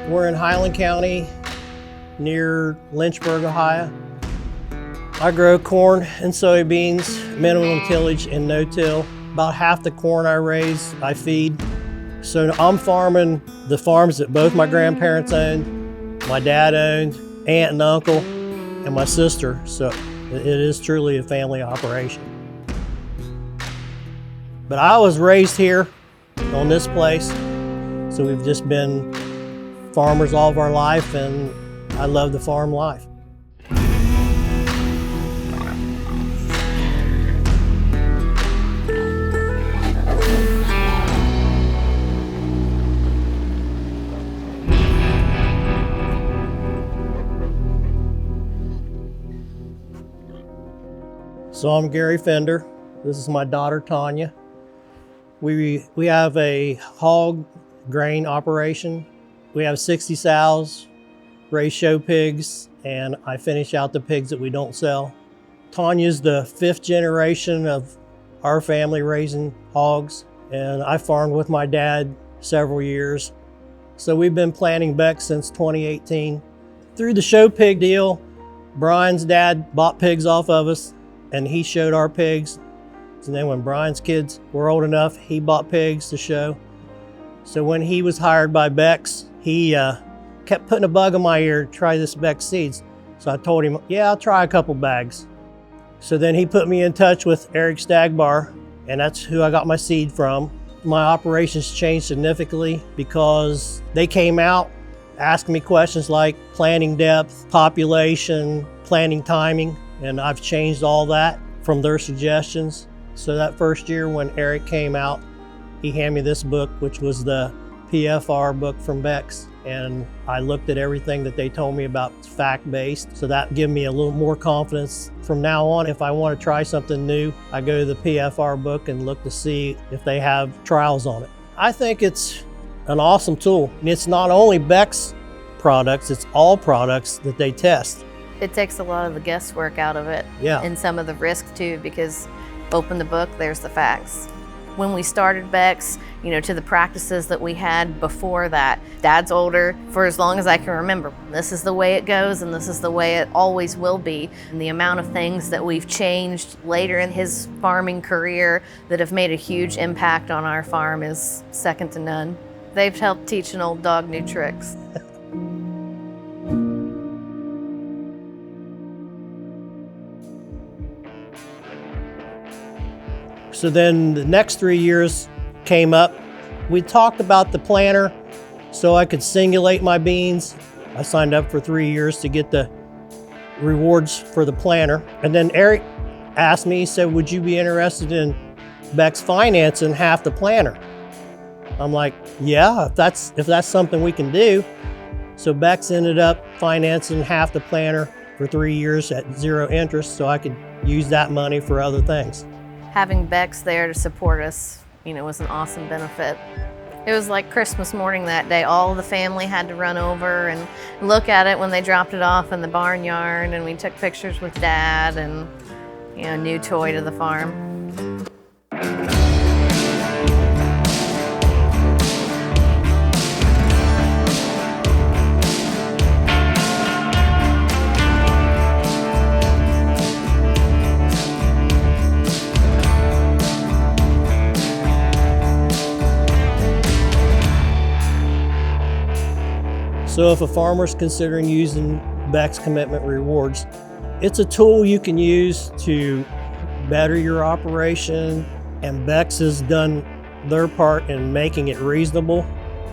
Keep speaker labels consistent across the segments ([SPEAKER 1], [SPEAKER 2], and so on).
[SPEAKER 1] We're in Highland County near Lynchburg, Ohio. I grow corn and soybeans, minimum tillage and no-till. About half the corn I raise, I feed. So I'm farming the farms that both my grandparents owned, my dad owned, aunt and uncle, and my sister. So it is truly a family operation. But I was raised here on this place, so we've just been farmers all of our life, and I love the farm life. So I'm Gary Fender. This is my daughter, Tanya. We have a hog grain operation. We have 60 sows, raise show pigs, and I finish out the pigs that we don't sell. Tanya's the 5th generation of our family raising hogs, and I farmed with my dad several years. So we've been planting Beck since 2018. Through the show pig deal, Brian's dad bought pigs off of us, and he showed our pigs. And then when Brian's kids were old enough, he bought pigs to show. So when he was hired by Beck's, he kept putting a bug in my ear to try this Beck seeds. So I told him, yeah, I'll try a couple bags. So then he put me in touch with Eric Stagbar, and that's who I got my seed from. My operations changed significantly because they came out asking me questions like planting depth, population, planting timing, and I've changed all that from their suggestions. So that first year when Eric came out, he handed me this book, which was the PFR book from Beck's. And I looked at everything that they told me about fact-based. So that gave me a little more confidence. From now on, if I want to try something new, I go to the PFR book and look to see if they have trials on it. I think it's an awesome tool. And it's not only Beck's products, it's all products that they test.
[SPEAKER 2] It takes a lot of the guesswork out of it,
[SPEAKER 1] Yeah.
[SPEAKER 2] And some of the risk too, because open the book, there's the facts. When we started Beck's, to the practices that we had before that, Dad's older for as long as I can remember. This is the way it goes, and this is the way it always will be. And the amount of things that we've changed later in his farming career that have made a huge impact on our farm is second to none. They've helped teach an old dog new tricks.
[SPEAKER 1] So then the next 3 years came up. We talked about the planter so I could singulate my beans. I signed up for 3 years to get the rewards for the planter. And then Eric asked me, he said, would you be interested in Beck's financing half the planter? I'm like, yeah, if that's something we can do. So Beck's ended up financing half the planter for 3 years at 0 interest so I could use that money for other things.
[SPEAKER 2] Having Beck's there to support us, was an awesome benefit. It was like Christmas morning that day. All of the family had to run over and look at it when they dropped it off in the barnyard, and we took pictures with Dad and, a new toy to the farm.
[SPEAKER 1] So if a farmer's considering using Beck's Commitment Rewards, it's a tool you can use to better your operation, and Beck's has done their part in making it reasonable.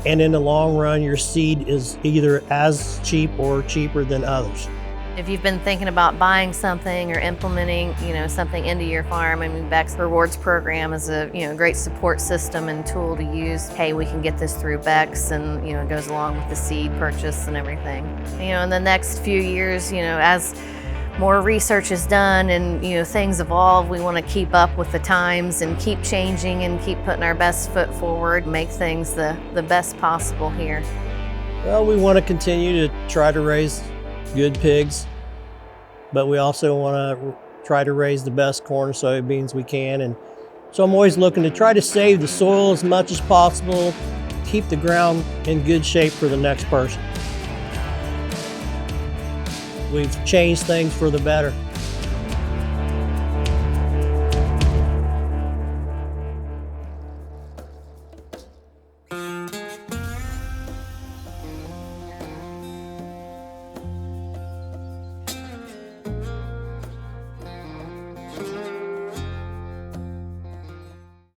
[SPEAKER 1] And in the long run, your seed is either as cheap or cheaper than others.
[SPEAKER 2] If you've been thinking about buying something or implementing, something into your farm, Beck's Rewards program is a, great support system and tool to use. Hey, we can get this through Beck's, and, it goes along with the seed purchase and everything. In the next few years, as more research is done and, things evolve, we want to keep up with the times and keep changing and keep putting our best foot forward, make things the best possible here.
[SPEAKER 1] Well, we want to continue to try to raise good pigs, but we also want to try to raise the best corn and soybeans we can. And so I'm always looking to try to save the soil as much as possible, keep the ground in good shape for the next person. We've changed things for the better.